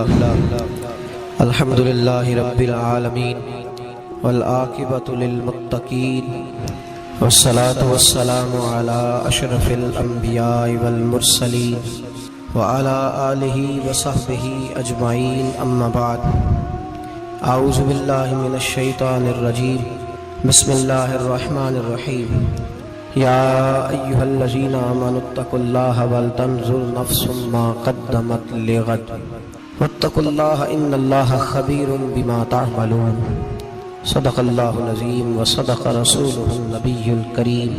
الحمد للہ رب العالمین والعاقبۃ للمتقین والصلاة والسلام علی اشرف الانبیاء والمرسلین وعلی آلہ وصحبہ اجمعین اما بعد اعوذ باللہ من الشیطان الرجیم بسم اللہ الرحمن الرحیم یا ایہا الذین آمنوا اتقوا اللہ ولتنظر نفس ما قدمت لغد واتقوا اللہ ان اللہ خبیر بما تعملون صدق اللہ العظیم وصدق رسولہ النبی الکریم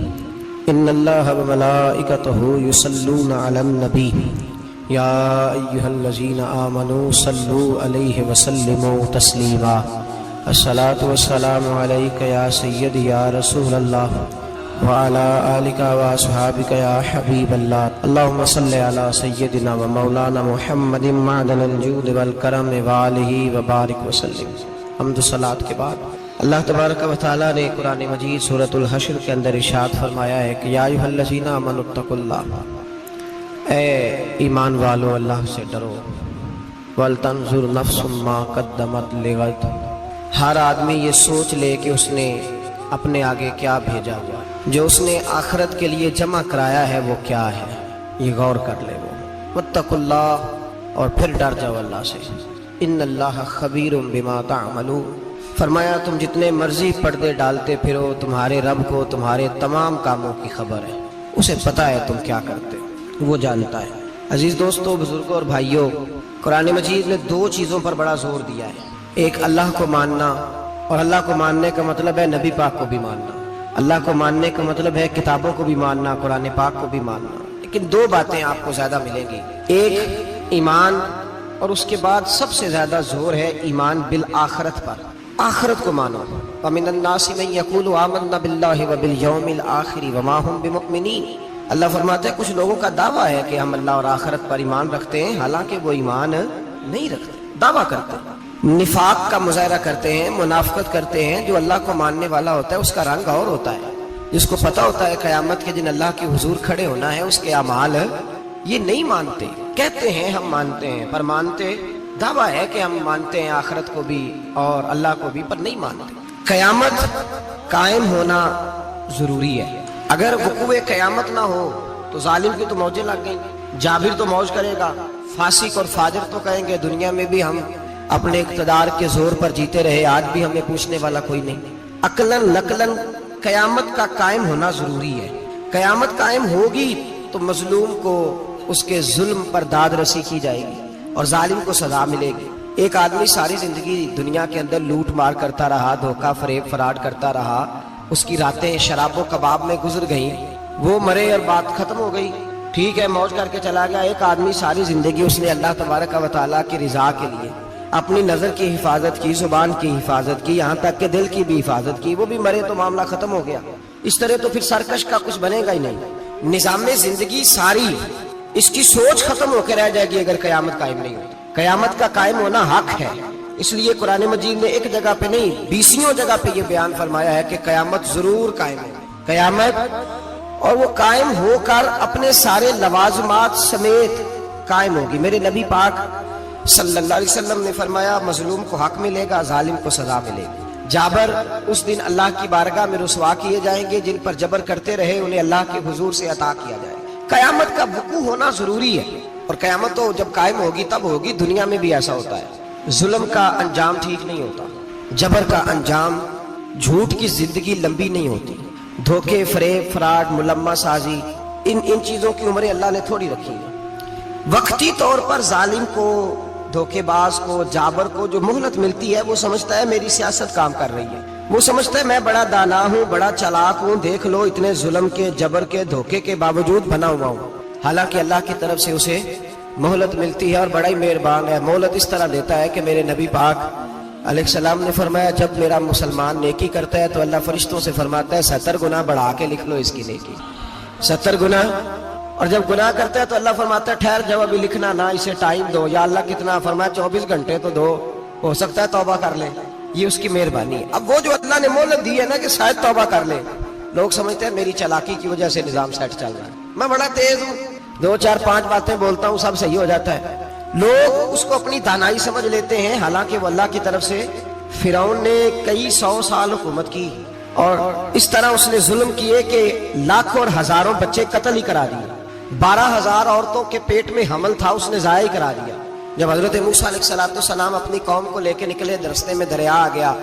ان اللہ وملائکتہ یصلون علی النبی یا ایہا الذین آمنوا صلوا علیہ وسلموا تسلیما الصلاۃ والسلام علیک یا سیدی یا رسول اللہ وعلى آلك وأصحابك يا حبيب الله اللهم صل على سيدنا ومولانا محمد معدن الجود والکرم وآلہ وبارک وسلم۔ حمد و صلاۃ کے بعد اللہ تبارک و تعالیٰ نے قرآن مجید سورۃ الحشر کے اندر ارشاد فرمایا ہے کہ یا ایھا الذین آمنوا اتقوا اللہ، اے ایمان والو اللہ سے ڈرو، ولتنظر نفس ما قدمت لغد، ہر آدمی یہ سوچ لے کہ اس نے اپنے آگے کیا بھیجا ہوا، جو اس نے آخرت کے لیے جمع کرایا ہے وہ کیا ہے، یہ غور کر لے وہ۔ واتقوا اللہ، اور پھر ڈر جاؤ اللہ سے، ان اللہ خبیر بما تعملون، فرمایا تم جتنے مرضی پردے ڈالتے پھرو، تمہارے رب کو تمہارے تمام کاموں کی خبر ہے، اسے پتہ ہے تم کیا کرتے، وہ جانتا ہے۔ عزیز دوستو، بزرگوں اور بھائیوں، قرآن مجید نے دو چیزوں پر بڑا زور دیا ہے، ایک اللہ کو ماننا، اور اللہ کو ماننے کا مطلب ہے نبی پاک کو بھی ماننا، اللہ کو ماننے کا مطلب ہے کتابوں کو بھی ماننا، قرآن پاک کو بھی ماننا۔ لیکن دو باتیں آپ کو زیادہ ملیں گی، ایک ایمان، اور اس کے بعد سب سے زیادہ زور ہے ایمان بالآخرت پر، آخرت کو مانو۔ وَمِنَ النَّاسِ مَن يَقُولُ آمَنَّا بِاللَّهِ وَبِالْيَوْمِ الْآخِرِ وَمَا هُمْ بِمُؤْمِنِينَ۔ اللہ فرماتا ہے کچھ لوگوں کا دعویٰ ہے کہ ہم اللہ اور آخرت پر ایمان رکھتے ہیں، حالانکہ وہ ایمان نہیں رکھتے، دعویٰ کرتے ہیں، نفاق کا مظاہرہ کرتے ہیں، منافقت کرتے ہیں۔ جو اللہ کو ماننے والا ہوتا ہے اس کا رنگ اور ہوتا ہے، جس کو پتہ ہوتا ہے قیامت کے دن اللہ کے حضور کھڑے ہونا ہے، اس کے اعمال یہ نہیں مانتے، کہتے ہیں ہم مانتے ہیں، پر مانتے، دعویٰ ہے کہ ہم مانتے ہیں آخرت کو بھی اور اللہ کو بھی، پر نہیں مانتے۔ قیامت قائم ہونا ضروری ہے، اگر وقوع قیامت نہ ہو تو ظالم کی تو موجیں لگ گئیں، جابر تو موج کرے گا، فاسق اور فاجر تو کہیں گے دنیا میں بھی ہم اپنے اقتدار کے زور پر جیتے رہے، آج بھی ہمیں پوچھنے والا کوئی نہیں۔ عقلاً نقلاً قیامت کا قائم ہونا ضروری ہے۔ قیامت قائم ہوگی تو مظلوم کو اس کے ظلم پر داد رسی کی جائے گی اور ظالم کو سزا ملے گی۔ ایک آدمی ساری زندگی دنیا کے اندر لوٹ مار کرتا رہا، دھوکہ فریب فراڈ کرتا رہا، اس کی راتیں شراب و کباب میں گزر گئیں، وہ مرے اور بات ختم ہو گئی، ٹھیک ہے، موج کر کے چلا گیا۔ ایک آدمی ساری زندگی اس نے اللہ تبارک و تعالیٰ کی رضا کے لیے اپنی نظر کی حفاظت کی، زبان کی حفاظت کی، یہاں تک کہ دل کی بھی حفاظت کی، وہ بھی مرے تو معاملہ ختم ہو گیا۔ اس طرح تو پھر سرکش کا کچھ بنے گا ہی نہیں، نظام زندگی ساری اس کی سوچ ختم ہو کے رہ جائے گی اگر قیامت قائم نہیں ہوتی۔ قیامت کا قائم ہونا حق ہے، اس لیے قرآن مجید نے ایک جگہ پہ نہیں 20 جگہ پہ یہ بیان فرمایا ہے کہ قیامت ضرور قائم ہے، قیامت، اور وہ قائم ہو کر اپنے سارے لوازمات سمیت قائم ہوگی۔ میرے نبی پاک صلی اللہ علیہ وسلم نے فرمایا مظلوم کو حق ملے گا، ظالم کو سزا ملے گی۔ جابر اس دن اللہ کی بارگاہ میں رسوا کیے جائیں گے، جن پر جبر کرتے رہے انہیں اللہ کے حضور سے عطا کیا جائے گا۔ قیامت کا وقوع ہونا ضروری ہے، اور قیامت تو جب قائم ہوگی تب ہوگی۔ دنیا میں بھی ایسا ہوتا ہے، ظلم کا انجام ٹھیک نہیں ہوتا، جبر کا انجام، جھوٹ کی زندگی لمبی نہیں ہوتی، دھوکے فریب فراڈ ملمہ سازی، ان چیزوں کی عمریں اللہ نے تھوڑی رکھی ہے۔ وقتی طور پر ظالم کو، دھوکے باز کو، جابر کو جو مہلت ملتی ہے وہ سمجھتا ہے میری سیاست کام کر رہی ہے، وہ سمجھتا ہے میں بڑا دانا ہوں، بڑا چالاک ہوں، دیکھ لو اتنے ظلم کے، جبر کے، دھوکے کے باوجود بنا ہوا ہوں، حالانکہ اللہ کی طرف سے اسے مہلت ملتی ہے اور بڑا ہی مہربان ہے۔ مہلت اس طرح دیتا ہے کہ میرے نبی پاک علیہ السلام نے فرمایا جب میرا مسلمان نیکی کرتا ہے تو اللہ فرشتوں سے فرماتا ہے 70 گنا بڑھا کے لکھ لو اس کی نیکی، 70 گنا، اور جب گناہ کرتا ہے تو اللہ فرماتا ہے ٹھہر جاؤ ابھی لکھنا نہ، اسے ٹائم دو۔ یا اللہ کتنا؟ فرمایا 24 گھنٹے تو دو، ہو سکتا ہے توبہ کر لے، یہ اس کی مہربانی ہے۔ اب وہ جو اللہ نے مہلت دی ہے نا کہ شاید توبہ کر لے، لوگ سمجھتے ہیں میری چالاکی کی وجہ سے نظام سیٹ چل رہا ہے، میں بڑا تیز ہوں، 2 4 5 باتیں بولتا ہوں سب صحیح ہو جاتا ہے۔ لوگ اس کو اپنی دانائی سمجھ لیتے ہیں، حالانکہ وہ اللہ کی طرف سے فرعون نے کئی 100 سال حکومت کی، اور اس طرح اس نے ظلم کیے کہ لاکھوں اور ہزاروں بچے قتل ہی کرا دیے، 12,000 عورتوں کے پیٹ میں حمل تھا اس نے ضائع کرا دیا۔ جب حضرت موسیٰ علیہ السلام اپنی قوم کو لے کے نکلے، راستے میں دریا آ گیا،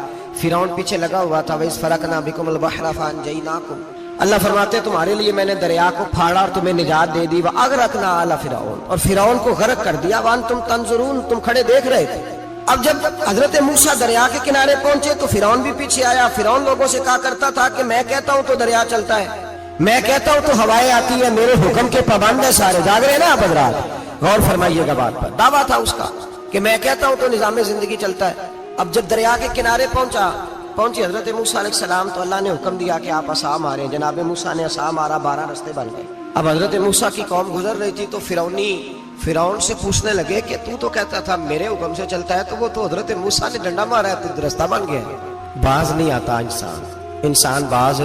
فرعون پیچھے لگا ہوا تھا، وَإِذْ فَرَقْنَا بِكُمُ الْبَحْرَ فَأَنْجَيْنَاكُمْ، اللہ فرماتے تمہارے لیے میں نے دریا کو پھاڑا اور تمہیں نجات دے دی، وَأَغْرَقْنَا آلَ فِرْعَوْنَ، اور فرعون کو غرق کر دیا، وَأَنْتُمْ تَنْظُرُونَ، تم کھڑے دیکھ رہے تھے۔ اب جب حضرت موسیٰ دریا کے کنارے پہنچے تو فرعون بھی پیچھے آیا۔ فرعون لوگوں سے کہا کرتا تھا کہ میں کہتا ہوں تو دریا چلتا ہے، میں کہتا ہوں تو ہوائیں آتی ہیں، میرے حکم کے پابند ہیں سارے۔ جاگ رہے ہیں نا آپ حضرات، غور فرمائیے گا بات پر۔ دعویٰ تھا اس کا کہ میں کہتا ہوں تو نظام زندگی چلتا ہے۔ اب جب دریا کے کنارے پہنچی حضرت موسیٰ علیہ السلام تو اللہ نے حکم دیا کہ آپ عصا ماریں۔ جناب موسیٰ نے عصا مارا، 12 رستے بن گئے۔ اب حضرت موسیٰ کی قوم گزر رہی تھی تو فرعون سے پوچھنے لگے کہ تو کہتا تھا میرے حکم سے چلتا ہے، تو وہ تو حضرت موسیٰ نے ڈنڈا مارا ہے تو رستہ بن گیا ہے۔ باز نہیں آتا انسان باز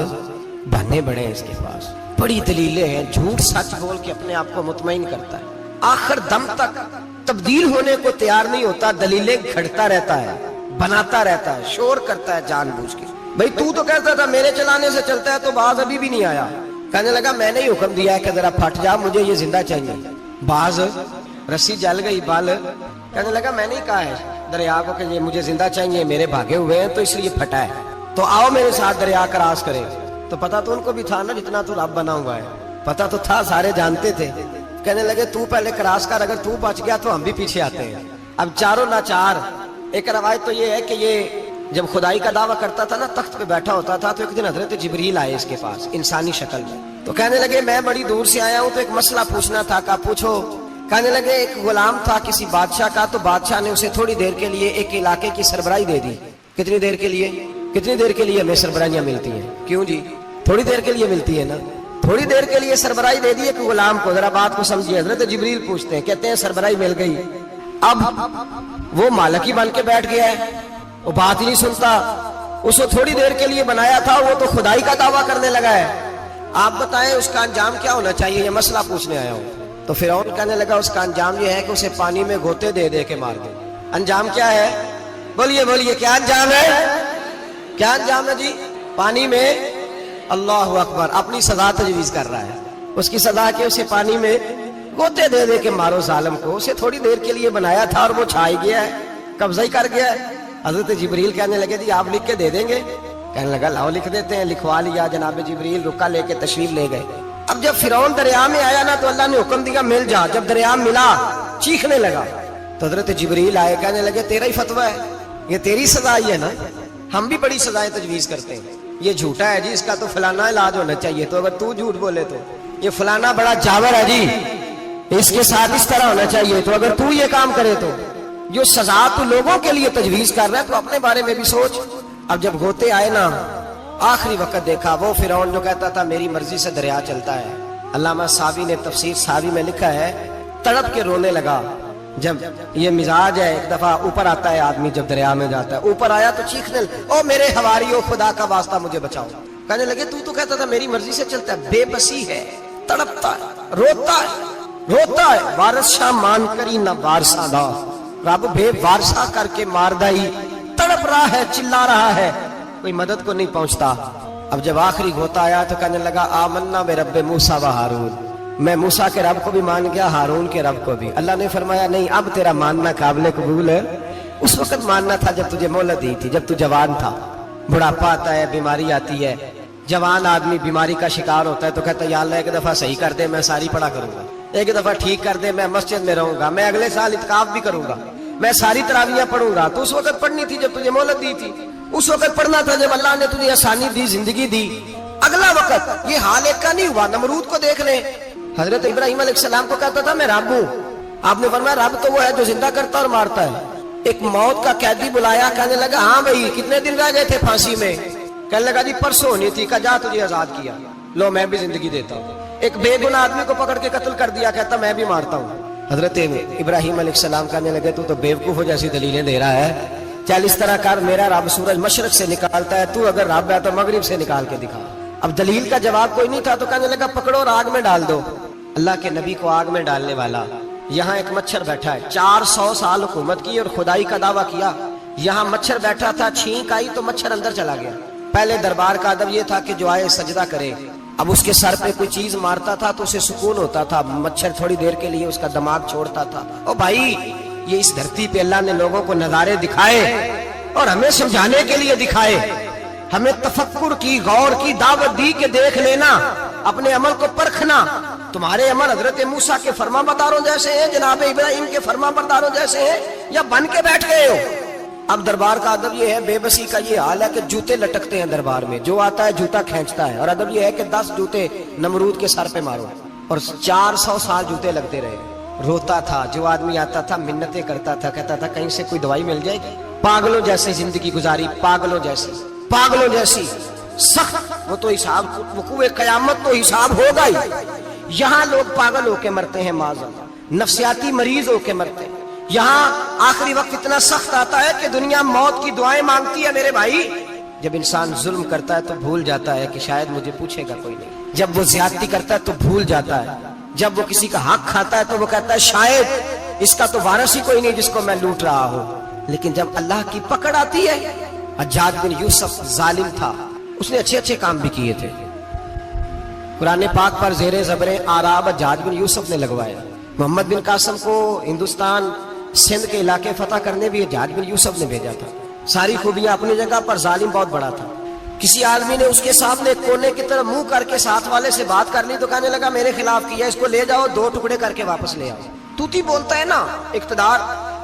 بننے بڑے ہیں اس کے پاس، بڑی دلیلیں ہیں، جھوٹ سچ بول کے اپنے آپ کو مطمئن کرتا ہے، آخر دم تک تبدیل ہونے کو تیار نہیں ہوتا، دلیلیں گھڑتا رہتا ہے، بناتا رہتا ہے، شور کرتا ہے جان بوجھ کے۔ بھئی تو کہتا تھا میرے چلانے سے چلتا ہے، تو باز ابھی بھی نہیں آیا۔ کہنے لگا میں نے ہی حکم دیا ہے کہ ذرا پھٹ جا، مجھے یہ زندہ چاہیے۔ باز رسی جل گئی، بال کہنے لگا میں نہیں کہا ہے دریا کو کہ یہ مجھے زندہ چاہیے، میرے بھاگے ہوئے ہیں تو اس لیے پھٹا ہے، تو آؤ میرے ساتھ دریا کراس کرے۔ تو پتا تو ان کو بھی تھا نا جتنا تو رب بنا ہوا ہے، پتا تو تھا، سارے جانتے تھے۔ کہنے لگے تو پہلے کراس کر، اگر تو بچ گیا تو ہم بھی پیچھے آتے ہیں۔ اب چاروں ناچار۔ ایک روایت تو یہ ہے کہ یہ جب خدائی کا دعویٰ کرتا تھا نا، تخت پہ بیٹھا ہوتا تھا، تو ایک دن حضرت جبریل آئے اس کے پاس انسانی شکل میں، تو کہنے لگے میں بڑی دور سے آیا ہوں تو ایک مسئلہ پوچھنا تھا۔ کہا پوچھو۔ کہنے لگے ایک غلام تھا کسی بادشاہ کا، تو بادشاہ نے اسے تھوڑی دیر کے لیے ایک علاقے کی سربراہی دے دی۔ کتنی دیر کے لیے ہمیں سربراہیاں ملتی ہیں؟ کیوں جی؟ تھوڑی دیر کے لیے ملتی ہے نا، تھوڑی دیر کے لیے سربراہی دے دی ایک غلام کو۔ ذرا بات کو سمجھیے، حضرت جبریل پوچھتے ہیں، کہتے ہیں سربراہی مل گئی، اب وہ مالک ہی بن کے بیٹھ گیا ہے، وہ بات ہی نہیں سنتا، اس کو تھوڑی دیر کے لیے بنایا تھا، وہ تو خدائی کا دعویٰ کرنے لگا ہے، آپ بتائیں اس کا انجام کیا ہونا چاہیے؟ یہ مسئلہ پوچھنے آیا ہوں۔ تو فرعون کہنے لگا اس کا انجام یہ ہے کہ اسے پانی میں گوتے دے دے کے مار دے۔ انجام کیا ہے؟ بولیے کیا انجام ہے؟ کیا انجام ہے جی؟ پانی میں، اللہ اکبر، اپنی سزا تجویز کر رہا ہے۔ اس کی سزا کہ اسے پانی میں گوتے دے دے کے مارو ظالم کو، اسے تھوڑی دیر کے لیے بنایا تھا اور وہ چھائی گیا ہے، قبضہ ہی کر گیا ہے۔ حضرت جبریل کہنے لگے جی آپ لکھ کے دے دیں گے؟ کہنے لگا لاؤ لکھ دیتے ہیں۔ لکھوا لیا، جناب جبریل رکا لے کے تشریف لے گئے۔ اب جب فرعون دریا میں آیا نا تو اللہ نے حکم دیا مل جا۔ جب دریا ملا چیخنے لگا تو حضرت جبریل آئے، کہنے لگے تیرا ہی فتویٰ ہے، یہ تیری سزا ہی ہے نا، ہم بھی بڑی سزائیں تجویز کرتے ہیں، یہ جھوٹا ہے جی، اس کا تو فلانا علاج ہونا چاہیے، تو اگر تو جھوٹ بولے تو یہ فلانا بڑا جاور ہے جی، اس کے ساتھ اس طرح ہونا چاہیے، تو اگر تو یہ کام کرے تو جو سزا تو لوگوں کے لیے تجویز کر رہا ہے تو اپنے بارے میں بھی سوچ۔ اب جب گوتے آئے نا، آخری وقت دیکھا وہ فرعون جو کہتا تھا میری مرضی سے دریا چلتا ہے، علامہ صاوی نے تفسیر صاوی میں لکھا ہے تڑپ کے رونے لگا۔ جب یہ مزاج ہے، ایک دفعہ اوپر آتا ہے آدمی جب دریا میں جاتا ہے، اوپر آیا تو چیخنے او میرے حواریو خدا کا واسطہ مجھے بچاؤ۔ کہنے لگے تو کہتا تھا میری مرضی سے چلتا ہے، بے بسی ہے، تڑپتا ہے، روتا ہے، وارث شاہ مان کری نہ وارثہ دا، رب بے وارثہ کر کے مار دائی، تڑپ رہا ہے، چلا رہا ہے، کوئی مدد کو نہیں پہنچتا۔ اب جب آخری گھوتا آیا تو کہنے لگا آمنا برب موسیٰ و ہارون، میں موسیٰ کے رب کو بھی مان گیا، ہارون کے رب کو بھی۔ اللہ نے فرمایا نہیں، اب تیرا ماننا قابل قبول ہے، اس وقت ماننا تھا جب تجھے مہلت دی تھی، جب تو جوان تھا۔ بڑھاپا آتا ہے، بیماری آتی ہے، جوان آدمی بیماری کا شکار ہوتا ہے تو کہتا ہے یا اللہ ایک دفعہ صحیح کر دے، میں ساری پڑھا کروں گا، ایک دفعہ ٹھیک کر دے، میں مسجد میں رہوں گا، میں اگلے سال اعتکاف بھی کروں گا، میں ساری تراویحیں پڑھوں گا۔ تو اس وقت پڑھنی تھی جب تجھے مہلت دی تھی، اس وقت پڑھنا تھا جب اللہ نے تجھے آسانی دی، زندگی دی۔ اگلا وقت یہ حال ایک کا نہیں ہوا، نمرود کو دیکھ لیں، حضرت ابراہیم علیہ السلام کو کہتا تھا میں رب ہوں، آپ نے فرمایا رب تو وہ ہے جو زندہ کرتا اور مارتا ہے۔ ایک موت کا قیدی بلایا، کہنے لگا ہاں بھائی کتنے دن رہ گئے تھے پھانسی میں؟ کہنے لگا جی پرسوں ہونی تھی، کہا جا تجھے آزاد کیا، لو میں بھی زندگی دیتا ہوں۔ ایک بے گناہ آدمی کو پکڑ کے قتل کر دیا، کہتا میں بھی مارتا ہوں۔ حضرت ابراہیم علیہ السلام کہنے لگے تو بیوقوف جیسی دلیلیں دے رہا ہے، چل اس طرح کر، میرا رب سورج مشرق سے نکالتا ہے، تو اگر رب ہے تو مغرب سے نکال کے دکھا۔ اب دلیل کا جواب کوئی نہیں تھا تو کہنے لگا پکڑو اور آگ میں ڈال دو۔ اللہ کے نبی کو آگ میں ڈالنے والا یہاں ایک مچھر بیٹھا ہے، 400 سال حکومت کی اور خدائی کا دعویٰ کیا. یہاں مچھر بیٹھا تھا، چھینک آئی تو مچھر اندر چلا گیا. پہلے دربار کا ادب یہ تھا کہ جو آئے سجدہ کرے. اب اس کے سر پہ کوئی چیز مارتا تھا تو اسے سکون ہوتا تھا، مچھر تھوڑی دیر کے لیے اس کا دماغ چھوڑتا تھا. او بھائی، یہ اس دھرتی پہ اللہ نے لوگوں کو نظارے دکھائے اور ہمیں سمجھانے کے لیے دکھائے. ہمیں تفکر کی، غور کی دعوت دی کہ دیکھ لینا، اپنے عمل کو پرکھنا. تمہارے عمل حضرت موسیٰ کے فرما برداروں جیسے ہیں، جناب ابراہیم کے فرما برداروں جیسے ہیں، یا بن کے بیٹھ گئے ہو؟ اب دربار کا ادب یہ ہے، بے بسی کا یہ حال ہے کہ جوتے لٹکتے ہیں دربار میں، جو آتا ہے جوتا کھینچتا ہے. اور ادب یہ ہے کہ 10 جوتے نمرود کے سر پہ مارو، اور 400 سال جوتے لگتے رہے. روتا تھا، جو آدمی آتا تھا منتیں کرتا تھا، کہتا تھا کہیں سے کوئی دوائی مل جائے گی. پاگلوں جیسی زندگی گزاری، پاگلوں جیسی سخت. وہ تو حساب، وقوع قیامت تو حساب ہوگا ہی. یہاں لوگ پاگل ہو کے مرتے ہیں، معذاللہ نفسیاتی مریض ہو کے مرتے ہیں. یہاں آخری وقت اتنا سخت آتا ہے کہ دنیا موت کی دعائیں مانگتی ہے. میرے بھائی، جب انسان ظلم کرتا ہے تو بھول جاتا ہے کہ شاید مجھے پوچھے گا کوئی نہیں. جب وہ زیادتی کرتا ہے تو بھول جاتا ہے. جب وہ کسی کا حق کھاتا ہے تو وہ کہتا ہے شاید اس کا تو وارث ہی کوئی نہیں جس کو میں لوٹ رہا ہوں. لیکن جب اللہ کی پکڑ آتی ہے، حجاج بن یوسف ظالم تھا، اس نے اچھے کام بھی کیے تھے. قرآن پاک پر زیر زبر آراب حجاج بن یوسف نے لگوایا. محمد بن قاسم کو ہندوستان سندھ کے علاقے فتح کرنے بھی حجاج بن یوسف نے بھیجا تھا. ساری خوبیاں اپنی جگہ پر، ظالم بہت بڑا تھا. کسی آدمی نے اس کے سامنے کونے کی طرف منہ کر کے ساتھ والے سے بات کر لی تو کہنے لگا میرے خلاف کیا، اس کو لے جاؤ، 2 ٹکڑے کر کے واپس لے آؤ. توتی بولتا ہے نا اقتدار.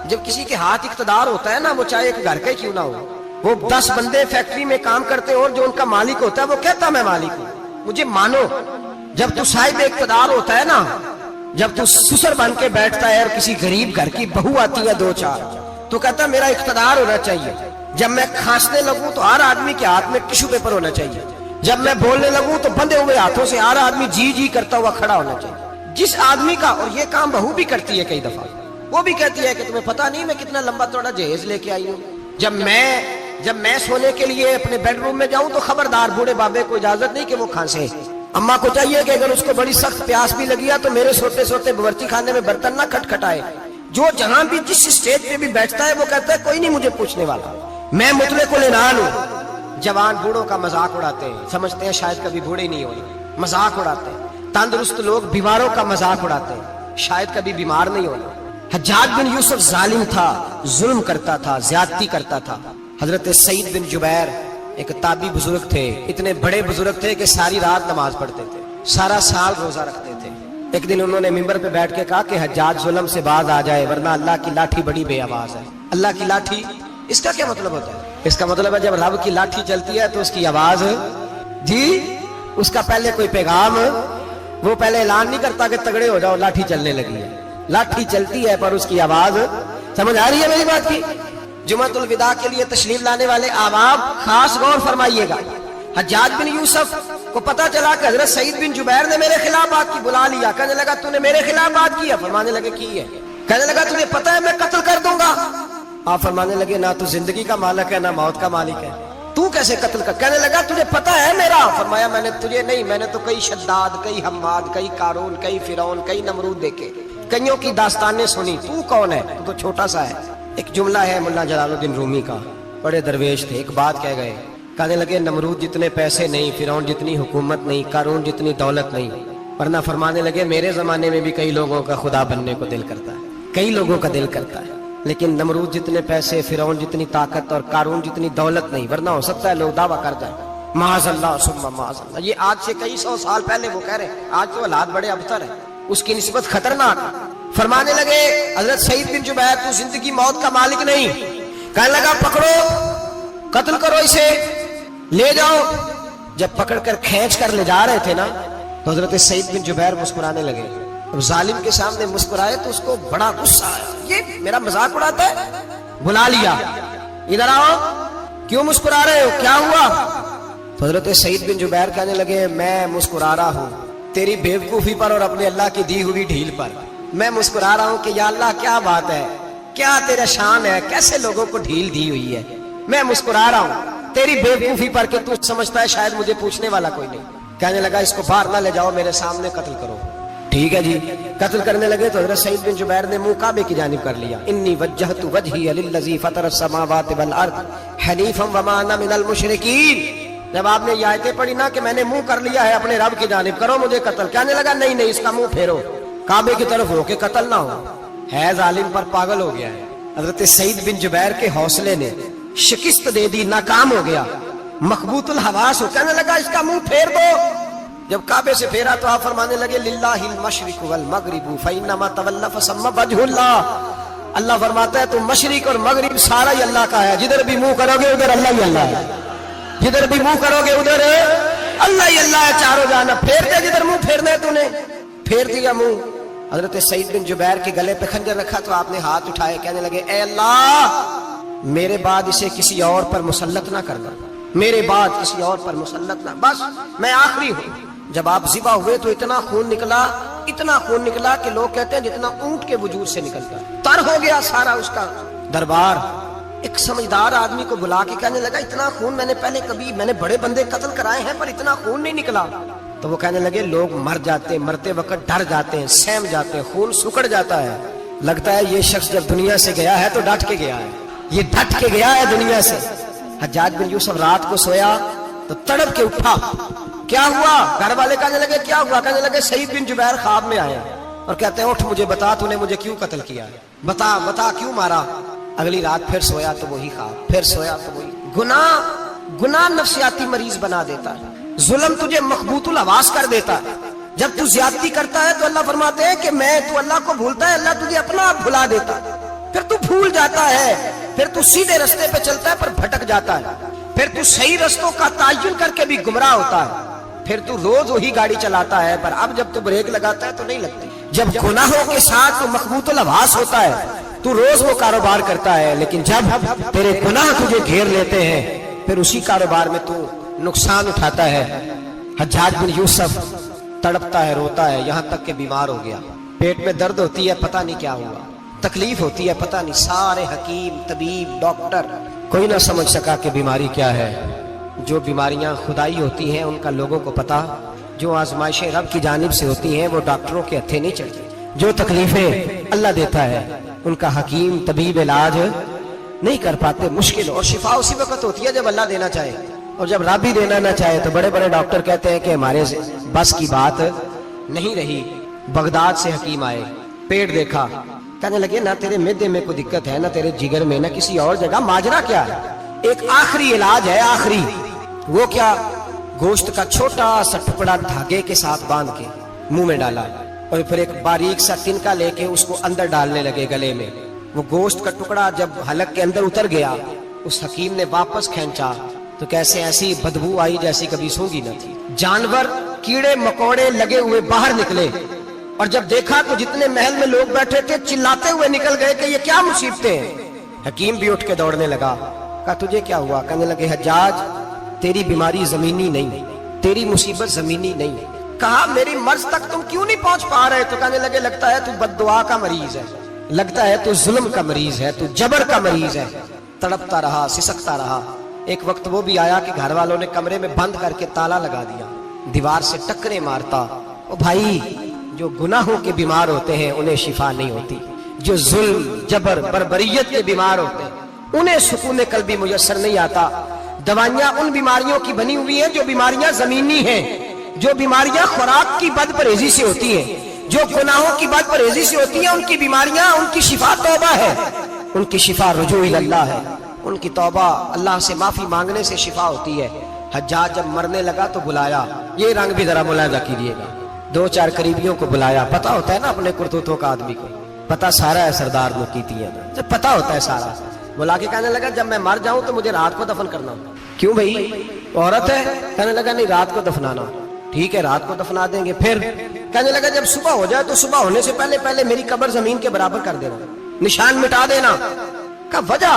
جب کسی کے ہاتھ اقتدار ہوتا ہے نا، وہ چاہے ایک گھر کا ہی کیوں نہ ہو، وہ 10 بندے فیکٹری میں کام کرتے ہو اور جو ان کا مالک ہوتا ہے وہ کہتا میں مالک ہوں، مجھے مانو. جب تو صاحب اقتدار ہوتا ہے نا، جب تو سسر بن کے بیٹھتا ہے اور کسی غریب گھر کی بہو آتی ہے 2-4 تو کہتا میرا اقتدار ہونا چاہیے. جب میں کھانسنے لگوں تو ہر آدمی کے ہاتھ میں ٹشو پیپر ہونا چاہیے. جب میں بولنے لگوں تو بندھے ہوئے ہاتھوں سے ہر آدمی جی کرتا ہوا کھڑا ہونا چاہیے. جس آدمی کا، اور یہ کام بہو بھی کرتی ہے کئی دفعہ، وہ بھی کہتی ہے کہ تمہیں پتہ نہیں میں کتنا لمبا چوڑا جہیز لے کے آئی ہوں. جب میں سونے کے لیے اپنے بیڈ روم میں جاؤں تو خبردار بوڑھے بابے کو اجازت نہیں کہ وہ کھانسے. اماں کو چاہیے کہ اگر اس کو بڑی سخت پیاس بھی لگی ہے تو میرے سوتے باورچی خانے میں برتن نہ کھٹکھٹائے. جو جہاں بھی جس اسٹیج پہ بھی بیٹھتا ہے وہ کہتا ہے کوئی نہیں مجھے پوچھنے والا، میں مطلق العنان ہوں. جوان بوڑھوں کا مذاق اڑاتے ہیں، سمجھتے ہیں شاید کبھی بوڑھے نہیں ہوئے، مذاق اڑاتے ہیں. تندرست لوگ بیماروں کا مذاق اڑاتے ہیں، شاید کبھی بیمار نہیں ہونا. حجاج بن یوسف ظالم تھا، ظلم کرتا تھا، زیادتی کرتا تھا. حضرت سعید بن جبیر ایک تابعی بزرگ تھے، اتنے بڑے بزرگ تھے کہ ساری رات نماز پڑھتے تھے، سارا سال روزہ رکھتے تھے. ایک دن انہوں نے منبر پہ بیٹھ کے کہا کہ حجاج ظلم سے باز آ جائے ورنہ اللہ کی لاٹھی بڑی بے آواز ہے. اللہ کی لاٹھی، اس کا کیا مطلب ہوتا ہے؟ اس کا مطلب ہے جب رب کی لاٹھی چلتی ہے تو اس کی آواز، جی اس کا پہلے کوئی پیغام، وہ پہلے اعلان نہیں کرتا کہ تگڑے ہو جاؤ لاٹھی چلنے لگی ہے. لاٹھی چلتی ہے پر اس کی آواز، سمجھ آ رہی ہے میری بات کی؟ جمعۃ الوداع کے لیے تشریف لانے والے احباب خاص غور فرمائیے گا. حجاج بن یوسف کو پتا چلا کہ حضرت سعید بن جبیر نے میرے خلاف بات کی، بلا لیا. کہنے لگا تو نے میرے خلاف بات کی ہے؟ فرمانے لگے کی ہے. کہنے لگا تجھے پتا ہے میں قتل کر دوں گا؟ آپ فرمانے لگے نہ تو زندگی کا مالک ہے نہ موت کا مالک ہے، تو کیسے قتل کر؟ کہنے لگا تجھے پتا ہے میرا؟ فرمایا میں نے تجھے نہیں، میں نے تو کئی شداد، کئی حماد، کئی قارون، کئی فرعون، کئی نمرود دیکھے، کئیوں کی داستانیں سنی. تو کون ہے؟ تو چھوٹا سا ہے. ایک جملہ ہے ملا جلال الدین رومی کا، بڑے درویش تھے، ایک بات کہہ گئے. کہنے لگے نمرود جتنے پیسے نہیں، فرعون جتنی حکومت نہیں، قارون جتنی دولت نہیں، ورنہ فرمانے لگے میرے زمانے میں بھی کئی لوگوں کا خدا بننے کو دل کرتا ہے، کئی لوگوں کا دل کرتا ہے، لیکن نمرود جتنے پیسے، فرعون جتنی طاقت اور قارون جتنی دولت نہیں، ورنہ ہو سکتا ہے لوگ دعویٰ کر جائیں. معاذ اللہ ثم معاذ اللہ. یہ آج سے کئی 100 سال پہلے وہ کہہ رہے ہیں. آج تو حالات بڑے ابتر ہیں، اس کی نسبت خطرناک. فرمانے لگے حضرت سعید بن جبیر تو زندگی موت کا مالک نہیں. کہنے لگا پکڑو، قتل کرو اسے، لے جاؤ. جب پکڑ کر کھینچ کر لے جا رہے تھے نا تو حضرت سعید بن جبیر مسکرانے لگے. اب ظالم کے سامنے مسکرائے تو اس کو بڑا غصہ آیا، یہ میرا مذاق اڑاتا ہے. بلا لیا، ادھر آؤ، کیوں مسکرا رہے ہو، کیا ہوا؟ تو حضرت سعید بن جبیر کہنے لگے میں مسکرا رہا ہوں تیری بیوقوفی پر اور اپنے اللہ کی دی ہوئی ڈھیل پر. میں مسکرا رہا ہوں کہ یا اللہ کیا بات ہے، کیا تیرا شان ہے، کیسے لوگوں کو ڈھیل دی ہوئی ہے. میں مسکرا رہا ہوں تیری بیوقوفی پر کہ تو سمجھتا ہے شاید مجھے پوچھنے والا کوئی نہیں. کہنے لگا اس کو باہر نہ لے جاؤ، میرے سامنے قتل کرو. ٹھیک ہے جی، قتل کرنے لگے تو حضرت سعید بن جبیر نے منہ کعبے کی جانب کر لیا، انی وجہت وجہی للذی فطر السماوات والارض حنیفا وما انا من المشرکین۔ جب آپ نے یہ آیتیں پڑھی نا کہ میں نے منہ کر لیا ہے اپنے رب کی جانب، کرو مجھے قتل، کہنے لگا نہیں نہیں، اس کا منہ پھیرو، کعبے کی طرف ہو کے قتل نہ ہو، ہے ظالم پر پاگل ہو گیا ہے۔ حضرت سعید بن جبیر کے حوصلے نے شکست دے دی، ناکام ہو گیا، مخبوط الحواس ہو، کہنے لگا اس کا منہ پھیر دو۔ جب کعبے سے پھیرا تو آپ فرمانے لگے للہ المشرق والمغرب فانما تولى فثم وجه اللہ۔ اللہ فرماتا ہے تو مشرق اور مغرب سارا ہی اللہ کا ہے، جدھر بھی منہ کرو گے ادھر اللہ ہی اللہ ہے، جدھر بھی منہ کرو گے ادھر اللہ ہی اللہ ہے، چاروں جانب پھیر دے، جدھر منہ پھیرنا ہے تو نے پھیر دیا منہ۔ حضرت سعید بن جبیر کے گلے پہ خنجر رکھا تو آپ نے ہاتھ اٹھائے، کہنے لگے اے اللہ میرے بعد اسے کسی اور پر مسلط نہ کرنا، میرے بعد کسی اور پر مسلط نہ، بس میں آخری ہوں۔ جب آپ ذبح ہوئے تو اتنا خون نکلا کہ لوگ کہتے ہیں جتنا اونٹ کے وجود سے نکلتا، تر ہو گیا سارا اس کا دربار۔ ایک سمجھدار آدمی کو بلا کے کہنے لگا اتنا خون میں نے بڑے بندے قتل کرائے ہیں پر اتنا خون نہیں نکلا۔ تو وہ کہنے لگے لوگ مر جاتے ہیں، مرتے وقت ڈر جاتے ہیں، سہم جاتے ہیں، خون سکڑ جاتا ہے، لگتا ہے یہ شخص جب دنیا سے گیا ہے تو ڈٹ کے گیا ہے، یہ ڈٹ کے گیا ہے دنیا سے۔ حجاج بن یوسف رات کو سویا تو تڑپ کے اٹھا، کیا ہوا؟ گھر والے کہنے لگے کیا ہوا؟ کہنے لگے سعید بن جبیر خواب میں آئے اور کہتے ہیں اٹھ مجھے بتا تو نے مجھے کیوں قتل کیا ہے، بتا کیوں مارا؟ اگلی رات پھر سویا تو وہی خواب، پھر سویا تو وہی۔ گناہ نفسیاتی مریض بنا دیتا ہے، ظلم تجھے مخبوط الحواس کر دیتا ہے۔ جب تو زیادتی کرتا ہے تو اللہ فرماتے ہیں کہ تو اللہ کو بھولتا ہے، اللہ تجھے اپنا آپ بھلا دیتا ہے، پھر تو بھول جاتا ہے، پھر تو سیدھے رستے پہ چلتا ہے پر بھٹک جاتا ہے، پھر تو صحیح رستوں کا تعین کر کے بھی گمراہ ہوتا ہے، پھر تو روز وہی گاڑی چلاتا ہے پر اب جب تو بریک لگاتا ہے تو نہیں لگتی۔ جب گناہوں کے ساتھ تو مخبوط الحواس ہوتا ہے تو روز وہ کاروبار کرتا ہے، لیکن جب تیرے گناہ تجھے گھیر لیتے ہیں پھر اسی کاروبار میں تو نقصان اٹھاتا ہے۔ حجاج بن یوسف تڑپتا ہے، روتا ہے، یہاں تک کہ بیمار ہو گیا، پیٹ میں درد ہوتی ہے، پتہ نہیں کیا ہوا، تکلیف ہوتی ہے، پتہ نہیں، سارے حکیم طبیب ڈاکٹر کوئی نہ سمجھ سکا کہ بیماری کیا ہے۔ جو بیماریاں خدائی ہوتی ہیں ان کا لوگوں کو پتا، جو آزمائشیں رب کی جانب سے ہوتی ہیں وہ ڈاکٹروں کے ہتھے نہیں چڑھتی، جو تکلیفیں اللہ دیتا ہے ان کا حکیم طبیب علاج نہیں کر پاتے، مشکل، اور شفا اسی وقت ہوتی ہے جب اللہ دینا چاہے، اور جب رب ہی دینا نہ چاہے تو بڑے بڑے ڈاکٹر کہتے ہیں کہ ہمارے بس کی بات نہیں رہی۔ بغداد سے حکیم آئے، پیٹ دیکھا، کہنے لگے نہ تیرے معدے میں کوئی دقت ہے، نہ تیرے جگر میں، نہ کسی اور جگہ، ماجرا کیا ہے؟ ایک آخری علاج ہے، آخری، وہ کیا؟ گوشت کا چھوٹا سا ٹکڑا دھاگے کے ساتھ باندھ کے منہ میں ڈالا اور پھر ایک باریک سا تنکا لے کے اس کو اندر ڈالنے لگے گلے میں۔ وہ گوشت کا ٹکڑا جب حلق کے اندر اتر گیا اس حکیم نے واپس کھینچا تو کیسے ایسی بدبو آئی جیسی کبھی سونگی نہ تھی، جانور کیڑے مکوڑے لگے ہوئے باہر نکلے، اور جب دیکھا تو جتنے محل میں لوگ بیٹھے تھے چلاتے ہوئے نکل گئے کہ یہ کیا مصیبتیں ہیں۔ حکیم بھی اٹھ کے دوڑنے لگا، کہا تجھے کیا ہوا؟ کہنے لگے حجاج تیری بیماری زمینی نہیں، تیری مصیبت زمینی نہیں۔ کہا میری مرض تک تم کیوں نہیں پہنچ پا رہے؟ تو کہنے لگے لگتا ہے تو بد دعا کا مریض ہے، لگتا ہے تو ظلم کا مریض ہے، تو جبر کا مریض ہے۔ تڑپتا رہا، سسکتا رہا۔ ایک وقت وہ بھی آیا کہ گھر والوں نے کمرے میں بند کر کے تالا لگا دیا، دیوار سے ٹکرے مارتا۔ او بھائی، جو گناہوں کے بیمار ہوتے ہیں انہیں شفا نہیں ہوتی، جو ظلم جبر بربریت کے بیمار ہوتے ہیں انہیں سکون قلبی میسر نہیں آتا۔ دوائیاں ان بیماریوں کی بنی ہوئی ہیں جو بیماریاں زمینی ہیں، جو بیماریاں خوراک کی بد پرہیزی سے ہوتی ہیں، جو گناہوں کی بد پرہیزی سے ہوتی ہیں، ان کی بیماریاں، ان کی شفا توبہ ہے، ان کی شفا رجوع اللہ ہے، ان کی توبہ اللہ سے معافی مانگنے سے شفا ہوتی ہے۔ حجاج جب مرنے لگا تو بلایا، یہ رنگ بھی ذرا ملاحظہ کیجیے گا، دو چار قریبیوں کو بلایا، پتا ہوتا ہے نا اپنے کرتوتوں کا آدمی کو، پتا سارا ہے سردار مکیتیاں، جب پتا ہوتا ہے سارا، بلا کے کہنے لگا جب میں مر جاؤں تو مجھے رات کو دفن کرنا۔ کیوں بھائی عورت ہے؟ کہنے لگا نہیں رات کو دفنانا۔ ٹھیک ہے رات کو دفنا دیں گے۔ پھر کہنے لگا جب صبح ہو جائے تو صبح ہونے سے پہلے پہلے میری قبر زمین کے برابر کر دینا، نشان مٹا دینا۔ کہا وجہ؟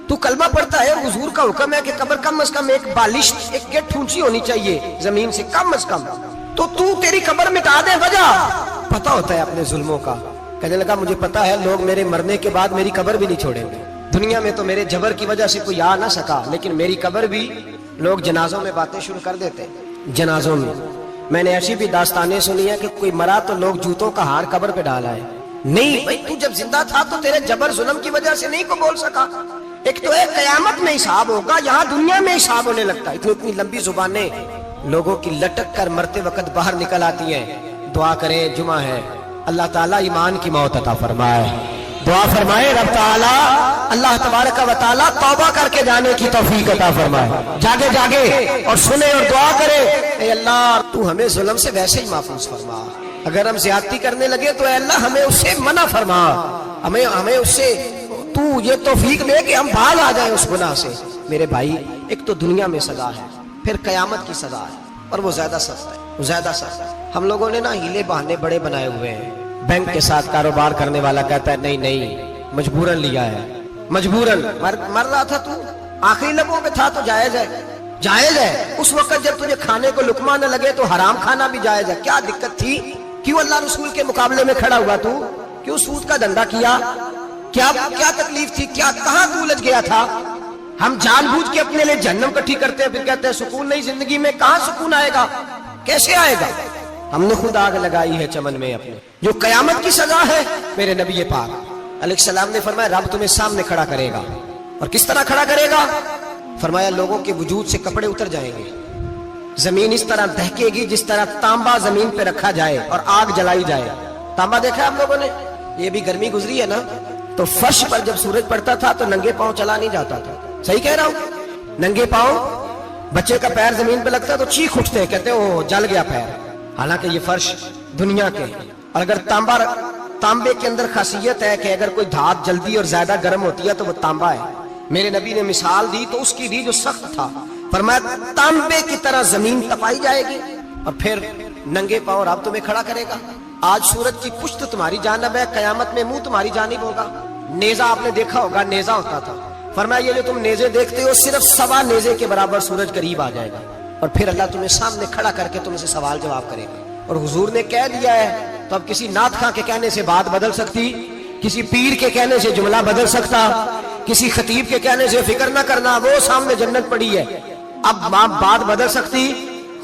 تو کلمہ پڑھتا ہے، حضور کا حکم ہے کہ قبر کم از کم ایک بالش، ایک گٹ اونچی ہونی چاہیے زمین سے کم از کم، تو تیری قبر مٹا دے، وجہ؟ پتا ہوتا ہے اپنے ظلموں کا۔ کہنے لگا مجھے پتا ہے لوگ میرے مرنے کے بعد میری قبر بھی نہیں چھوڑیں گے، دنیا میں تو میرے جبر کی وجہ سے کوئی آ نہ سکا، لیکن میری قبر بھی لوگ جنازوں میں باتیں شروع کر دیتے ہیں، جنازوں میں میں نے ایسی بھی داستانیں سنی ہیں کہ کوئی مرا تو لوگ جوتوں کا ہار قبر پہ ڈالا ہے. نہیں بھائی، تو جب زندہ تھا تو تیرے جبر ظلم کی وجہ سے نہیں کو بول سکا. ایک تو ایک قیامت میں حساب ہوگا، یہاں دنیا میں حساب ہونے لگتا ہے. اتنی لمبی زبانیں لوگوں کی لٹک کر مرتے وقت باہر نکل آتی ہیں. دعا کریں، جمعہ ہے، اللہ تعالیٰ ایمان کی موت عطا فرمائے. دعا فرمائے رب تعالیٰ اللہ تبارک و تعالیٰ توبہ کر کے جانے کی توفیق عطا فرمائے. جاگے جاگے اور سنے اور دعا کرے، اے اللہ تو ہمیں ظلم سے ویسے ہی محفوظ فرما. اگر ہم زیادتی کرنے لگے تو اے اللہ ہمیں اس سے منع فرما. ہمیں اس سے تو یہ توفیق دے کہ ہم بھاگ آ جائیں اس گناہ سے. میرے بھائی، ایک تو دنیا میں سزا ہے، پھر قیامت کی سزا ہے، اور وہ زیادہ سخت ہے، وہ زیادہ سخت ہے. ہم لوگوں نے نا ہیلے بہانے بڑے بنائے ہوئے ہیں. بینک کے ساتھ کاروبار کرنے والا کہتا ہے نہیں نہیں مجبوراً لیا ہے، مجبوراً. مر رہا تھا تو آخری لمحوں پہ تھا تو جائز ہے، جائز ہے. اس وقت جب تجھے کھانے کو لقمہ نہ لگے تو حرام کھانا بھی جائز ہے. کیا دقت تھی؟ کیوں اللہ رسول کے مقابلے میں کھڑا ہوا تو؟ کیوں سود کا دھندا کیا؟ کیا تکلیف تھی؟ کہاں تو الجھ گیا تھا؟ ہم جان بوجھ کے اپنے لیے جہنم کٹھی کرتے ہیں، پھر کہتے ہیں سکون نہیں زندگی میں. کہاں سکون آئے گا؟ کیسے آئے گا؟ ہم نے خود آگ لگائی ہے چمن میں اپنے. جو قیامت کی سزا ہے، میرے نبی پاک علیہ السلام نے فرمایا رب تمہیں سامنے کھڑا کرے گا. اور کس طرح کھڑا کرے گا؟ فرمایا لوگوں کے وجود سے کپڑے اتر جائیں گے، زمین اس طرح دہکے گی جس طرح تانبا زمین پہ رکھا جائے اور آگ جلائی جائے. تانبا دیکھا ہے آپ لوگوں نے؟ یہ بھی گرمی گزری ہے نا، تو فرش پر جب سورج پڑتا تھا تو ننگے پاؤں چلا نہیں جاتا تھا. صحیح کہہ رہا ہوں؟ ننگے پاؤں، بچے کا پیر زمین پہ لگتا تو چیخ اٹھتے ہیں، کہتے ہیں جل گیا پیر. حالانکہ یہ فرش دنیا کے. اور اگر تانبے کے اندر خاصیت ہے کہ اگر کوئی دھات جلدی اور زیادہ گرم ہوتی ہے تو وہ تانبا ہے. میرے نبی نے مثال دی تو اس کی دی جو سخت تھا. فرمایا تانبے کی طرح زمین تپائی جائے گی اور پھر ننگے پاؤں رب تمہیں کھڑا کرے گا. آج سورج کی پشت تمہاری جانب ہے، قیامت میں منہ تمہاری جانب ہوگا. نیزہ آپ نے دیکھا ہوگا، نیزہ ہوتا تھا. فرمایا یہ جو تم نیزے دیکھتے ہو صرف 1.25 نیزے کے برابر سورج قریب آ جائے گا اور پھر اللہ تمہیں سامنے کھڑا کر کے تم سے سوال جواب کرے گا. اور حضور نے کہہ دیا ہے تو اب کسی نعت خواں کے کہنے سے بات بدل سکتی، کسی پیر کے کہنے سے جملہ بدل سکتا، کسی خطیب کے کہنے سے فکر نہ کرنا وہ سامنے جنت پڑی ہے، اب بات بدل سکتی.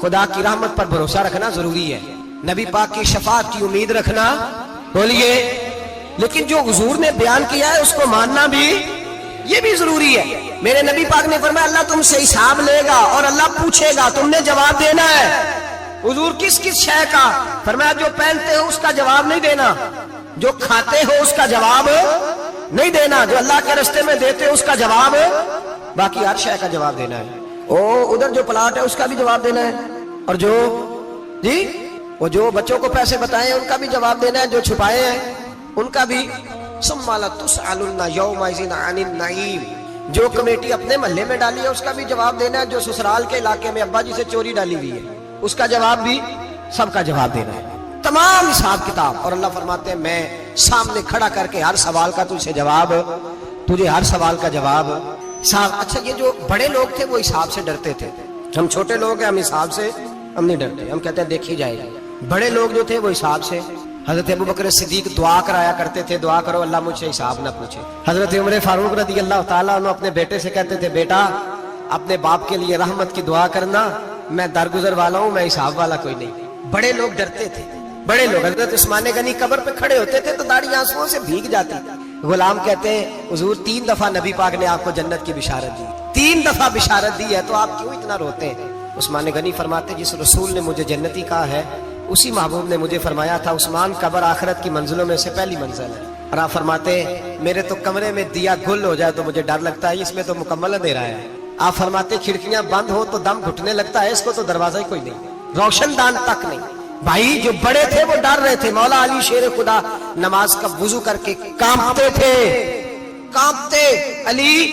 خدا کی رحمت پر بھروسہ رکھنا ضروری ہے، نبی پاک کی شفاعت کی امید رکھنا. بولیے. لیکن جو حضور نے بیان کیا ہے اس کو ماننا بھی یہ بھی ضروری ہے. میرے نبی پاک نے فرمایا اللہ تم سے حساب لے گا اور اللہ پوچھے گا، تم نے جواب دینا ہے. حضور کس شے کا؟ فرمایا جو پہنتے ہو اس کا جواب نہیں دینا، جو کھاتے ہو اس کا جواب نہیں دینا، جو اللہ کے راستے میں دیتے ہو اس کا جواب، باقی ہر شے کا جواب دینا ہے. ادھر جو پلاٹ ہے اس کا بھی جواب دینا ہے، اور جو بچوں کو پیسے بتائے ان کا بھی جواب دینا ہے، جو چھپائے ہیں ان کا بھی. ثم لتسألن یومئذ عن النعیم. جو کمیٹی اپنے محلے میں ڈالی ہے اس کا بھی جواب دینا ہے، جو سسرال کے علاقے میں ابا جی سے چوری ڈالی ہوئی ہے اس کا جواب بھی، سب کا جواب دینا ہے. تمام حساب کتاب. اور اللہ فرماتے ہیں میں سامنے کھڑا کر کے ہر سوال کا تجھے ہر سوال کا جواب. اچھا یہ جو بڑے لوگ تھے وہ حساب سے ڈرتے تھے، ہم چھوٹے لوگ ہیں ہم حساب سے ہم نہیں ڈرتے، ہم کہتے ہیں دیکھی جائے گا. بڑے لوگ جو تھے وہ حساب سے. حضرت ابوبکر صدیق دعا کرایا کرتے تھے، دعا کرو اللہ مجھ سے حساب نہ پوچھے. حضرت عمر فاروق رضی اللہ تعالیٰ عنہ اپنے بیٹے سے کہتے تھے بیٹا اپنے باپ کے لیے رحمت کی دعا کرنا، میں درگزر والا ہوں، میں حساب والا کوئی نہیں. بڑے لوگ ڈرتے تھے، بڑے لوگ. حضرت عثمان غنی قبر پہ کھڑے ہوتے تھے تو داڑھی آنسوؤں سے بھیگ جاتی. غلام کہتے ہیں حضور 3 دفعہ نبی پاک نے آپ کو جنت کی بشارت دی، 3 دفعہ بشارت دی ہے تو آپ کیوں اتنا روتے ہیں؟ عثمان غنی فرماتے جس رسول نے مجھے جنتی کہا ہے اسی محبوب نے مجھے فرمایا تھا عثمان قبر آخرت کی منزلوں میں سے پہلی منزل ہے. اور آپ فرماتے میرے تو کمرے میں دیا گل ہو جائے تو مجھے ڈر لگتا ہے، اس میں تو مکمل اندھیرا ہے. آپ فرماتے کھڑکیاں بند ہو تو دم گھٹنے لگتا ہے، اس کو تو دروازہ ہی کوئی نہیں، روشن دان تک نہیں. بھائی جو بڑے تھے وہ ڈر رہے تھے. مولا علی شیر خدا نماز کا وضو کر کے کانپتے تھے، کانپتے. علی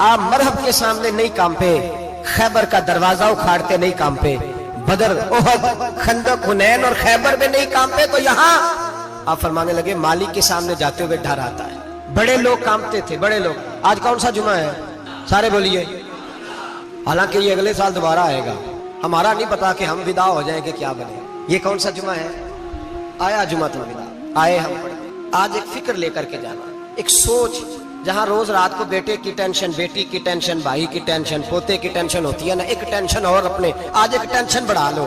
آپ مرحب کے سامنے نہیں کانپے، خیبر کا دروازہ اکھاڑتے نہیں کانپے، بدر احد خندق حنین اور خیبر میں نہیں کانپے. تو یہاں آپ فرمانے لگے مالک کے سامنے جاتے ہوئے ڈر آتا ہے. بڑے لوگ کانپتے تھے، بڑے لوگ. آج کون سا جمعہ ہے؟ سارے بولیے. حالانکہ یہ اگلے سال دوبارہ آئے گا، ہمارا نہیں پتا کہ ہم ودا ہو جائیں کہ کیا بنے. یہ کون سا جمعہ ہے؟ آیا جمعہ تو ودا آئے ہم. آج ایک فکر لے کر کے جانا، ایک سوچ. جہاں روز رات کو بیٹے کی ٹینشن، بیٹی کی ٹینشن، بھائی کی ٹینشن، پوتے کی ٹینشن ہوتی ہے نا، ایک ٹینشن اور اپنے آج ایک ٹینشن بڑھا لو.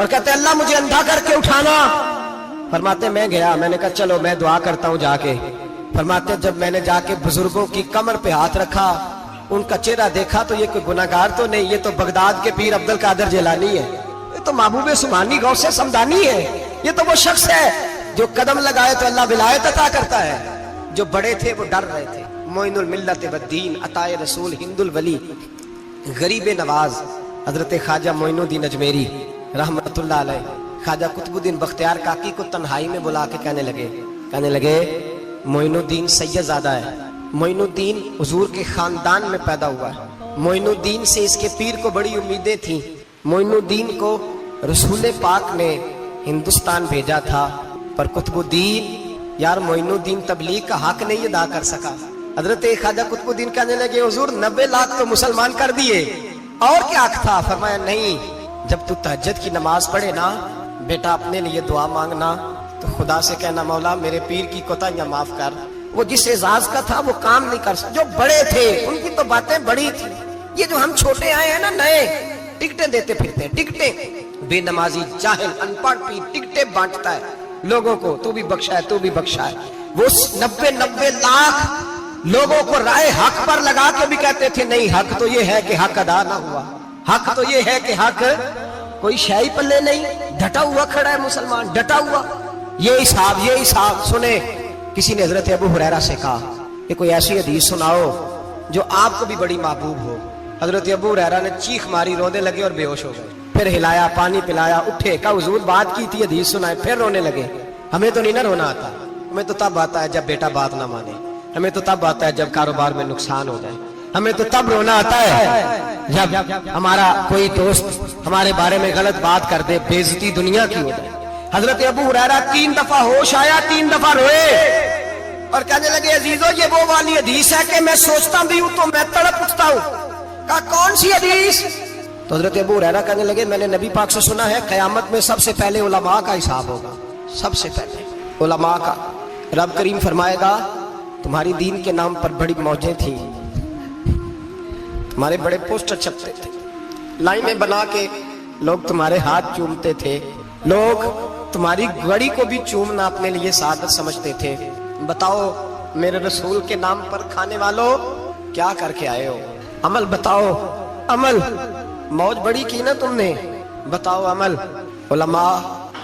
اور کہتے اللہ مجھے اندھا کر کے اٹھانا. فرماتے میں گیا, میں نے کہا چلو میں دعا کرتا ہوں جا کے. فرماتے جب میں نے جا کے بزرگوں کی کمر پہ ہاتھ رکھا, ان کا چہرہ دیکھا تو یہ کوئی گناہگار تو نہیں, یہ تو بغداد کے پیر عبد القادر جیلانی ہے, یہ تو محبوب سبحانی غوث سمدانی ہے, یہ تو وہ شخص ہے جو قدم لگائے تو اللہ ولایت عطا کرتا ہے. جو بڑے تھے وہ ڈر رہے تھے. معین الملت والدین عطائے رسول ہند الولی غریب نواز حضرت خواجہ معین الدین اجمیری رحمت اللہ علیہ, خواجہ قطب الدین بختیار کاکی کو تنہائی میں بلا کے کہنے لگے معین الدین سید زادہ ہے, معین الدین حضور کے خاندان میں پیدا ہوا ہے, معین الدین سے اس کے پیر کو بڑی امیدیں تھیں, معین الدین کو رسول پاک نے ہندوستان بھیجا تھا, پر قطب الدین یار معین الدین تبلیغ کا حق نہیں ادا کر سکا. حضرت خواجہ قطب الدین کہنے لگے حضور 90 لاکھ تو مسلمان کر دیے, اور کیا حق تھا؟ فرمایا نہیں, جب تو تہجد کی نماز پڑھے نا بیٹا اپنے لیے دعا مانگنا تو خدا سے کہنا مولا میرے پیر کی کوتاہیاں معاف کر. وہ جس اعزاز کا تھا وہ کام نہیں کر سکتا. جو بڑے تھے ان کی تو باتیں بڑی تھی. یہ جو ہم چھوٹے آئے ہیں نا نئے, ٹکٹیں دیتے پھرتے ہیں, ٹکٹیں, بے نمازی جاہل ان پڑھ پی ٹکٹیں بانٹتا ہے لوگوں کو, تو بھی بخشا ہے تو بھی بخشا ہے. وہ 90 لاکھ لوگوں کو رائے حق پر لگا کے بھی کہتے تھے نہیں حق تو یہ ہے کہ حق ادا نہ ہوا, حق تو یہ ہے کہ حق کوئی شاہی پلے نہیں, ڈٹا ہوا کھڑا ہے مسلمان, ڈٹا ہوا. یہ حساب سنے. کسی نے حضرت ابو ہریرہ سے کہا کہ کوئی ایسی حدیث سناؤ جو آپ کو بھی بڑی محبوب ہو. حضرت ابو ہریرہ نے چیخ ماری, رونے لگے اور بے ہوش ہو گئے. پھر ہلایا, پانی پلایا, اٹھے, کہا حضور بات کی تھی حدیث سنائے. پھر رونے لگے. ہمیں تو نہیں نہ رونا آتا, ہمیں تو تب آتا ہے جب بیٹا بات نہ مانے, ہمیں تو تب آتا ہے جب کاروبار میں نقصان ہو جائے, ہمیں تو تب رونا آتا ہے جب ہمارا کوئی دوست ہمارے بارے میں غلط بات کر دے, بے عزتی دنیا کی ہو جائے. حضرت ابو ہریرہ 3 دفعہ ہوش آیا, 3 دفعہ روئے اور کہنے لگے عزیزو یہ وہ والی حدیث ہے کہ میں سوچتا بھی ہوں تو میں تڑپ اٹھتا ہوں. کہا کون سی حدیث؟ تو حضرت ابو ہریرہ کہنے لگے میں نے نبی پاک سے سنا ہے قیامت میں سب سے پہلے علماء کا حساب ہوگا, سب سے پہلے علماء کا. رب کریم فرمائے گا تمہاری دین کے نام پر بڑی موجیں تھیں, تمہارے بڑے پوسٹر چھپتے تھے, لائنیں بنا کے لوگ تمہارے ہاتھ چومتے تھے, لوگ تمہاری گڑی کو بھی چومنا اپنے لیے سعادت سمجھتے تھے. بتاؤ میرے رسول کے نام پر کھانے والوں کیا کر کے آئے ہو؟ عمل بتاؤ, عمل. موج بڑی کی نا تم نے, بتاؤ عمل. علماء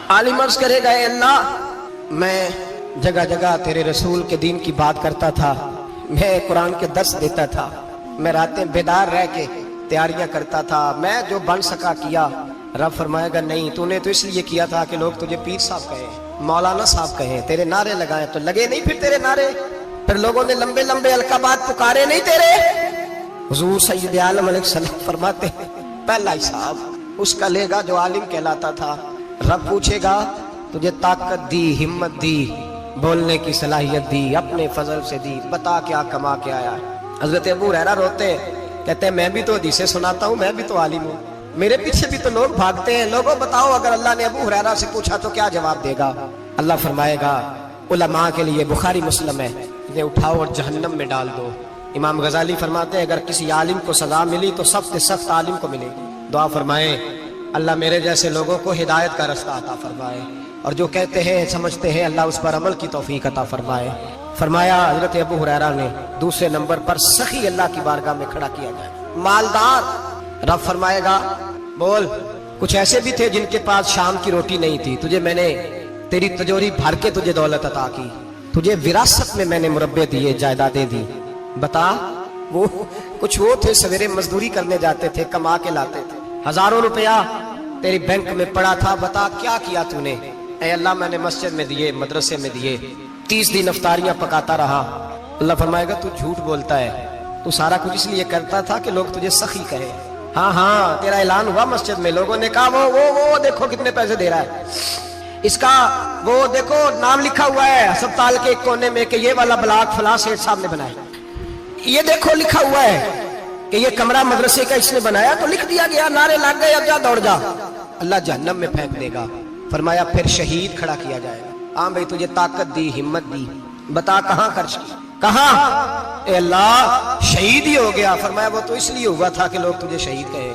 عالم عرض کرے گا اے اللہ میں جگہ جگہ تیرے رسول کے دین کی بات کرتا تھا, میں قرآن کے درس دیتا تھا, میں راتیں بیدار رہ کے تیاریاں کرتا تھا, میں جو بن سکا کیا. رب فرمائے گا نہیں, تو نے تو اس لیے کیا تھا کہ لوگ تجھے پیر صاحب کہیں, مولانا صاحب کہیں, تیرے نعرے لگائیں تو لگے نہیں پھر تیرے نعرے, پھر لوگوں نے لمبے لمبے القابات پکارے نہیں تیرے. حضور سید عالم علیہ السلام فرماتے ہیں پہلا حساب اس کا لے گا جو عالم کہلاتا تھا. رب پوچھے گا تجھے طاقت دی, ہمت دی, بولنے کی صلاحیت دی, اپنے فضل سے دی, بتا کیا کما کے آیا. حضرت ابو ہریرہ روتے کہتے ہیں میں بھی تو حدیثیں سناتا ہوں, میں بھی تو عالم ہوں, میرے پیچھے بھی تو لوگ بھاگتے ہیں. لوگوں بتاؤ اگر اللہ نے ابو ہریرہ سے پوچھا تو کیا جواب دے گا؟ اللہ فرمائے گا علماء کے لیے بخاری مسلم ہے, انہیں اٹھاؤ اور جہنم میں ڈال دو. امام غزالی فرماتے ہیں اگر کسی عالم کو سزا ملی تو سب سے سخت عالم کو ملے گی. دعا فرمائیں اللہ میرے جیسے لوگوں کو ہدایت کا رستہ عطا فرمائے, اور جو کہتے ہیں سمجھتے ہیں اللہ اس پر عمل کی توفیق عطا فرمائے. فرمایا حضرت ابو ہریرہ نے دوسرے نمبر پر سخی اللہ کی بارگاہ میں کھڑا کیا جائے, مالدار. رب فرمائے گا بول کچھ ایسے بھی تھے جن کے پاس شام کی روٹی نہیں تھی, تجھے میں نے تیری تجوری بھر کے تجھے دولت عطا کی, تجھے وراثت میں میں نے مربے دیے, جائیدادیں دی. بتا وہ کچھ وہ تھے سویرے مزدوری کرنے جاتے تھے, کما کے لاتے تھے, ہزاروں روپیہ تیری بینک میں پڑا تھا, بتا کیا کیا تو نے؟ اے اللہ میں نے مسجد میں دیے, مدرسے میں دیے, 30 دن افطاریاں پکاتا رہا. اللہ فرمائے گا تو جھوٹ بولتا ہے, تو سارا کچھ اس لیے کرتا تھا کہ لوگ تجھے سخی کہے. ہاں تیرا اعلان ہوا مسجد میں, لوگوں نے کہا وہ دیکھو کتنے پیسے دے رہا ہے, اس کا وہ دیکھو نام لکھا ہوا ہے ہسپتال کے ایک کونے میں کہ یہ والا بلاک فلاں سیٹھ صاحب نے بنایا, یہ دیکھو لکھا ہوا ہے کہ یہ کمرہ مدرسے کا اس نے بنایا, تو لکھ دیا گیا, نعرے لگ گئے, اب جا دوڑ جا. اللہ جہنم میں پھینک دے گا. فرمایا پھر شہید کھڑا کیا جائے گا. ہاں بھائی تجھے طاقت دی, ہمت دی, بتا کہاں خرچ کی, کہاں؟ اے اللہ شہید ہی ہو گیا. فرمایا وہ تو اس لیے ہوا تھا کہ لوگ تجھے شہید کہے.